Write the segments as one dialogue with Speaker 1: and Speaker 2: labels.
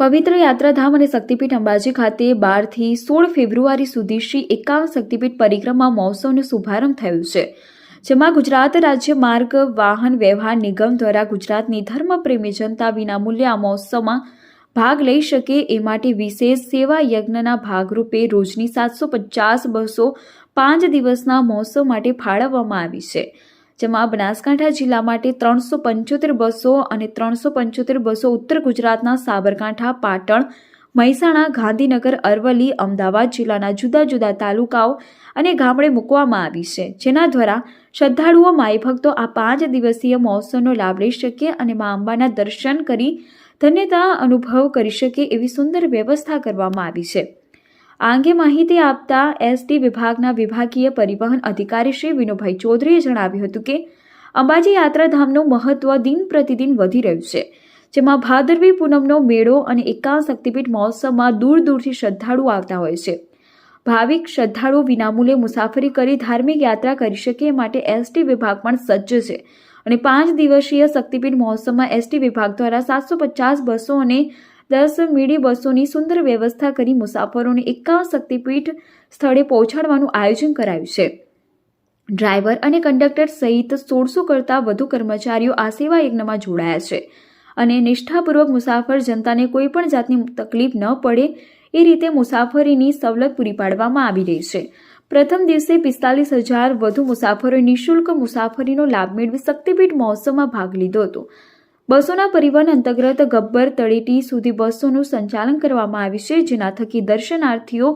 Speaker 1: પવિત્ર યાત્રાધામ અને શક્તિપીઠ અંબાજી ખાતે 12 થી 16 ફેબ્રુઆરી સુધી શ્રી 51 શક્તિપીઠ પરિક્રમા મહોત્સવનો શુભારંભ થયો છે, જેમાં ગુજરાત રાજ્ય માર્ગ વાહન વ્યવહાર નિગમ દ્વારા ગુજરાતની ધર્મપ્રેમી જનતા વિનામૂલ્યે આ મહોત્સવમાં ભાગ લઈ શકે એ માટે વિશેષ સેવા યજ્ઞના ભાગરૂપે રોજની 750 બસો 5 દિવસના મહોત્સવ માટે ફાળવવામાં આવી છે, જેમાં બનાસકાંઠા જિલ્લા માટે 375 બસો અને 375 બસો ઉત્તર ગુજરાતના સાબરકાંઠા, પાટણ, મહેસાણા, ગાંધીનગર, અરવલ્લી, અમદાવાદ જિલ્લાના જુદા જુદા તાલુકાઓ અને ગામડે મૂકવામાં આવી છે, જેના દ્વારા શ્રદ્ધાળુઓ માઈ ભક્તો આ 5 દિવસીય મહોત્સવનો લાભ લઈ શકે અને મા અંબાના દર્શન કરી ધન્યતા અનુભવ કરી શકે એવી સુંદર વ્યવસ્થા કરવામાં આવી છે। આ અંગે માહિતી આપતા એસટી વિભાગના વિભાગીય પરિવહન અધિકારી શ્રી વિનોભાઈ ચૌધરીએ જણાવ્યું હતું કે અંબાજી યાત્રાધામનું મહત્વ દિન પ્રતિદિન વધી રહ્યું છે, જેમાં ભાદરવી પૂનમનો મેળો અને 51 શક્તિપીઠ મહોત્સવમાં દૂર દૂરથી શ્રદ્ધાળુઓ આવતા હોય છે। ભાવિક શ્રદ્ધાળુઓ વિનામૂલ્યે મુસાફરી કરી ધાર્મિક યાત્રા કરી શકે એ માટે એસટી વિભાગ પણ સજ્જ છે અને 5 દિવસીય શક્તિપીઠ મહોત્સવમાં એસટી વિભાગ દ્વારા 750 બસો અને 10 મીડી બસોની સુંદર વ્યવસ્થા કરી મુસાફરોને 51 શક્તિપીઠ સ્થળે પહોંચાડવાનું આયોજન કરાયું છે। ડ્રાઈવર અને કંડક્ટર સહિત 1600 કરતાં વધુ કર્મચારીઓ આ સેવા યજ્ઞમાં જોડાયા છે અને નિષ્ઠાપૂર્વક મુસાફર જનતાને કોઈ પણ જાતની તકલીફ ન પડે એ રીતે મુસાફરીની સવલત પૂરી પાડવામાં આવી રહી છે। પ્રથમ દિવસે 45,000 વધુ મુસાફરોએ નિઃશુલ્ક મુસાફરીનો લાભ મેળવી શક્તિપીઠ મહોત્સવમાં ભાગ લીધો હતો। બસોના પરિવહન અંતર્ગત ગબ્બર તળેટી સુધી બસોનું સંચાલન કરવામાં આવ્યું છે, જેના થકી દર્શનાર્થીઓ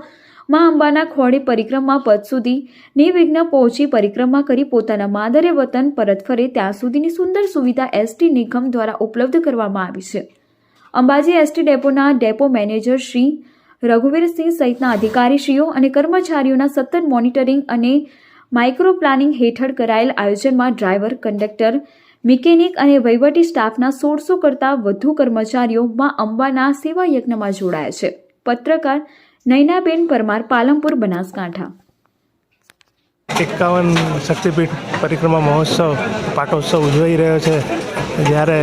Speaker 1: મા અંબાના ખોળે પરિક્રમા પદ સુધી નિર્વિઘ્ન પહોંચી પરિક્રમા કરી પોતાના માદરે વતન પરત ફરે ત્યાં સુધીની સુંદર સુવિધા એસટી નિગમ દ્વારા ઉપલબ્ધ કરવામાં આવી છે। અંબાજી એસટી ડેપોના ડેપો મેનેજર શ્રી રઘુવીરસિંહ સહિતના અધિકારીશ્રીઓ અને કર્મચારીઓના સતત મોનિટરિંગ અને માઇક્રો પ્લાનિંગ હેઠળ કરાયેલ આયોજનમાં ડ્રાઈવર, કંડક્ટર, મિકેનિક અને વહીવટી સ્ટાફના 1600 કરતાં વધુ કર્મચારીઓ મા અંબાના સેવા યજ્ઞમાં જોડાયા છે। પત્રકાર નયનાબેન પરમાર, પાલનપુર, બનાસકાંઠા।
Speaker 2: 51 શક્તિપીઠ પરિક્રમા મહોત્સવ પાટોત્સવ ઉજવાઈ રહ્યો છે, જ્યારે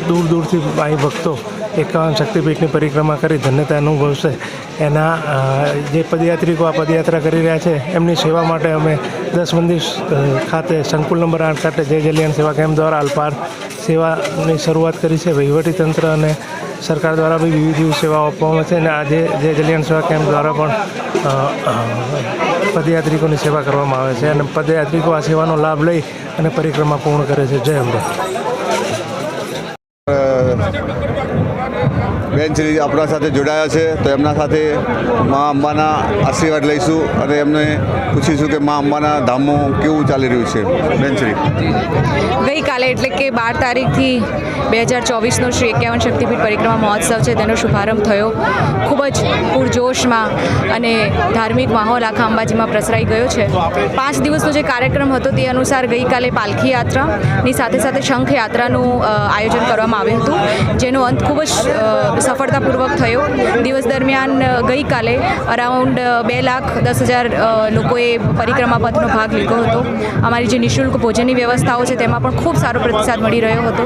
Speaker 2: દૂર દૂરથી ભાઈ ભક્તો 51 શક્તિપીઠની પરિક્રમા કરી ધન્યતા અનુભવશે। એના જે પદયાત્રિકો આ પદયાત્રા કરી રહ્યા છે એમની સેવા માટે અમે 10 મંદિર ખાતે સંકુલ નંબર 8 ખાતે જય જલિયાણ સેવા કેમ્પ દ્વારા અલ્પાર સેવાની શરૂઆત કરી છે। વહીવટીતંત્ર અને સરકાર દ્વારા બી વિવિધ સેવાઓ આપવામાં છે અને આજે જય જલિયાણ સેવા કેમ્પ દ્વારા પણ પદયાત્રિકોની સેવા કરવામાં આવે છે અને પદયાત્રિકો આ સેવાનો લાભ લઈ અને પરિક્રમા પૂર્ણ કરે છે। જય અંબે।
Speaker 3: બેન શ્રી આપણા સાથે જોડાયા છે, તો એમના સાથે મા અંબાના આશીર્વાદ લઈશું અને એમને પૂછીશું કે મા અંબાના ધામમાં કેવું ચાલી રહ્યું છે। બેન શ્રી,
Speaker 4: ગઈકાલે એટલે કે 12 તારીખથી 2024નો શ્રી 51 શક્તિપીઠ પરિક્રમા મહોત્સવ છે તેનો શુભારંભ થયો। ખૂબ જ પૂરજોશમાં અને ધાર્મિક માહોલ આખા અંબાજીમાં પ્રસરાઈ ગયો છે। 5 દિવસનો જે કાર્યક્રમ હતો તે અનુસાર ગઈકાલે પાલખી યાત્રાની સાથે સાથે શંખ યાત્રાનું આયોજન કરવામાં આવ્યું હતું, જેનો અંત ખૂબ જ સફળતાપૂર્વક થયો। દિવસ દરમિયાન ગઈકાલે અરાઉન્ડ 2,10,000 લોકોએ પરિક્રમા પથનો ભાગ લીધો હતો। અમારી જે નિઃશુલ્ક ભોજનની વ્યવસ્થાઓ છે તેમાં પણ ખૂબ સારો પ્રતિસાદ મળી રહ્યો હતો।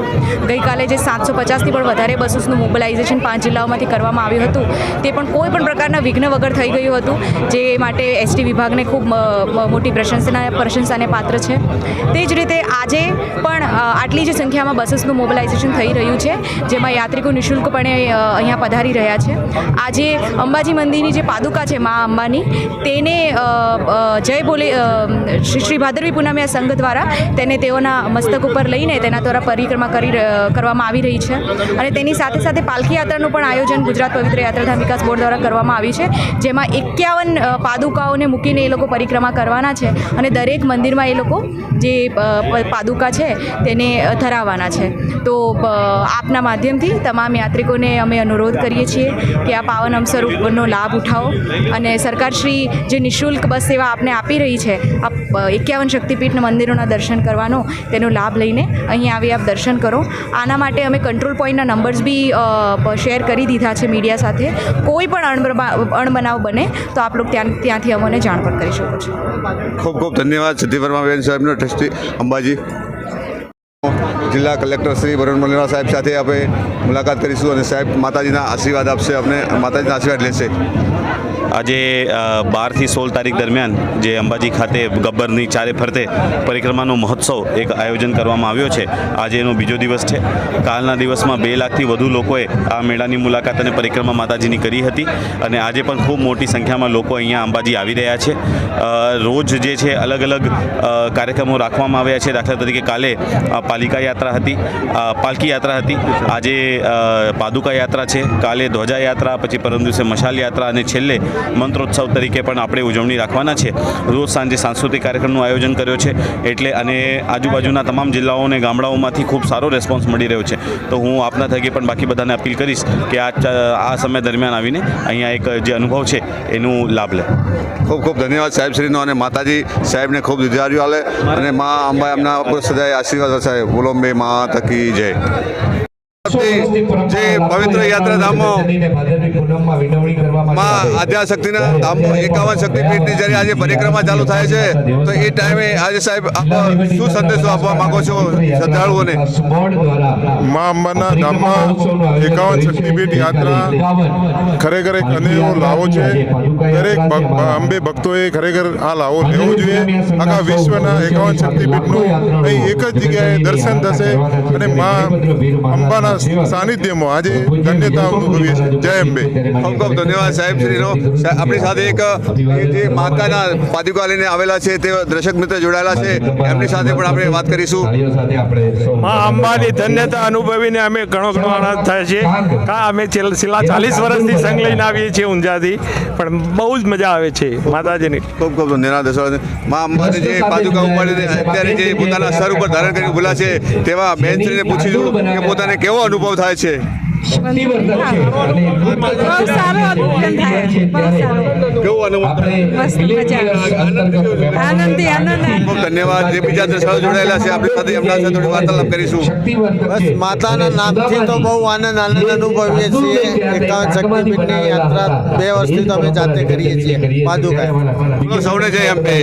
Speaker 4: ગઈકાલે જે 750થી પણ વધારે બસોનું મોબિલાઇઝેશન 5 જિલ્લાઓમાંથી કરવામાં આવ્યું હતું તે પણ કોઈ પણ પ્રકારના વિઘ્ન વગર થઈ ગયું હતું, જે માટે એસટી વિભાગને ખૂબ મોટી પ્રશંસાને પાત્ર છે। તે જ રીતે આજે પણ આટલી જ સંખ્યામાં બસોનું મોબિલાઇઝેશન થઈ રહ્યું છે, જેમાં યાત્રિકો નિઃશુલ્કપણે અહીંયા પધારી રહ્યા છે। આજે અંબાજી મંદિરની જે પાદુકા છે મા અંબાની, તેને જય બોલે શ્રી ભાદરવી પૂનમિયા સંઘ દ્વારા તેને તેઓના મસ્તક ઉપર લઈને તેના દ્વારા પરિક્રમા કરવામાં આવી રહી છે અને તેની સાથે સાથે પાલખી યાત્રાનું પણ આયોજન ગુજરાત પવિત્ર યાત્રાધામ વિકાસ બોર્ડ દ્વારા કરવામાં આવ્યું છે, જેમાં 51 પાદુકાઓને મૂકીને એ લોકો પરિક્રમા કરવાના છે અને દરેક મંદિરમાં એ લોકો જે પાદુકા છે તેને ધરાવવાના છે। તો આપના માધ્યમથી તમામ યાત્રિકોને અમે અનુરોધ કરીએ છીએ કે આ પાવન અવસરનો લાભ ઉઠાવો અને સરકારશ્રી જે નિઃશુલ્ક બસ સેવા આપને આપી રહી છે, આપ 51 શક્તિપીઠના મંદિરોના દર્શન કરવાનો તેનો લાભ લઈને અહીં આવી આપ દર્શન કરો। આના માટે અમે કંટ્રોલ પોઈન્ટના નંબર્સ બી શેર કરી દીધા છે મીડિયા સાથે। કોઈ પણ અણબનાવ બને તો આપ લોકો ત્યાંથી અમને જાણ પણ કરી શકો છો।
Speaker 3: ખૂબ ખૂબ ધન્યવાદ સિદ્ધિ વર્મા બેન સાહેબનો, ટ્રસ્ટી અંબાજી। જિલ્લા કલેક્ટર શ્રી વરુણ મલ્હોત્રા સાહેબ સાથે આપણે મુલાકાત કરીશું અને સાહેબ માતાજીના આશીર્વાદ આપશે, અમને માતાજીના આશીર્વાદ લેશે.
Speaker 5: આજે 12 થી 16 તારીખ દરમિયાન જે અંબાજી ખાતે ગબ્બરની ચારે ફરતે પરિક્રમાનો મહોત્સવ એક આયોજન કરવામાં આવ્યો છે. આજે એનો બીજો દિવસ છે. કાલના દિવસમાં 2 લાખથી વધુ લોકોએ આ મેળાની મુલાકાત અને પરિક્રમા માતાજીની કરી હતી અને આજે પણ ખૂબ મોટી સંખ્યામાં લોકો અહીંયા અંબાજી આવી રહ્યા છે. રોજ જે છે અલગ અલગ કાર્યક્રમો રાખવામાં આવ્યા છે. દાખલા તરીકે કાલે પાલિકા યાત્રા હતી, પાલકી યાત્રા હતી, આજે પાદુકા યાત્રા છે, કાલે ધ્વજા યાત્રા, પછી પરમ દિવસે મશાલ યાત્રા અને છેલ્લે મંત્રોત્સવ તરીકે પણ આપણે ઉજવણી રાખવાના છે. રોજ સાંજે સાંસ્કૃતિક કાર્યક્રમનું આયોજન કર્યો છે. એટલે અને આજુબાજુના તમામ જિલ્લાઓ અને ગામડાઓમાંથી ખૂબ સારો રિસ્પોન્સ મળી રહ્યો છે. તો હું આપના થકી પણ બાકી બધાને અપીલ કરીશ કે આ સમય દરમિયાન આવીને અહીંયા એક જે અનુભવ છે એનું લાભ લે.
Speaker 3: ખૂબ ખૂબ ધન્યવાદ સાહેબશ્રીનો અને માતાજી સાહેબને ખૂબ દીર્ઘાયુ આલે અને મા અંબા એમના ઉપર સદાય આશીર્વાદ સાહેબ. બોલો અંબે મા તકી જય. જે પવિત્ર યાત્રાધામો માં આદ્યાશક્તિના ધામો 51 શક્તિપીઠની જ્યારે આજે પરિક્રમા ચાલુ થાય છે તો એ ટાઈમે આજે સાહેબ આપ શું સંદેશો આપવા માંગો છો શ્રદ્ધાળુઓને?
Speaker 6: મા અંબાના ધામમાં 51 શક્તિપીઠ યાત્રા ખરેખર એક અનેરો લાવો છે. દરેક અંબે ભક્તોએ ખરેખર આ લાવો લેવો જોઈએ. આખા વિશ્વના 51 શક્તિપીઠનું અહીં એક જ જગ્યાએ દર્શન થશે અને મા અંબાના સાનિધ્યમાં આજે ધન્યતા અનુભવીએ છીએ. જય અંબે.
Speaker 3: ખૂબ ખૂબ ધન્યવાદ સાહેબશ્રીનો. આપણી સાથે એક જે માતાના પાદુકા લઈને આવેલા છે તે દર્શક મિત્ર જોડાયેલા છે, એમની સાથે પણ આપણે વાત કરીશું.
Speaker 7: મા અંબાની ધન્યતા અનુભવીને અમે ઘણો આનંદ થાય છે. અમે છેલ્લા 40 વર્ષથી સંઘ લઈને આવીએ છીએ ઊંઝાથી, પણ બહુ જ મજા આવે છે માતાજીની.
Speaker 3: ખૂબ ખૂબ ધન્યવાદ. મા અંબાની જે પાદુકા ઉપાડીને અત્યારે જે પોતાના સર ઉપર ધારણ કરીને બોલા છે તેવા બહેનશ્રીને પૂછીશું કે પોતાને કેવો અનુભવ થાય છે. ખૂબ ધન્યવાદ. જે બીજા દર્શકો જોડાયેલા છે આપણી સાથે એમના સાથે થોડી વાર્તાલાપ કરીશું.
Speaker 8: બસ માતાના નામથી તો બહુ આનંદ અનુભવીએ છીએ. 51 શક્તિપીઠની યાત્રા 2 વર્ષથી તો અમે જાતે કરીએ છીએ પાદુકા.
Speaker 3: સૌને જય અંબે.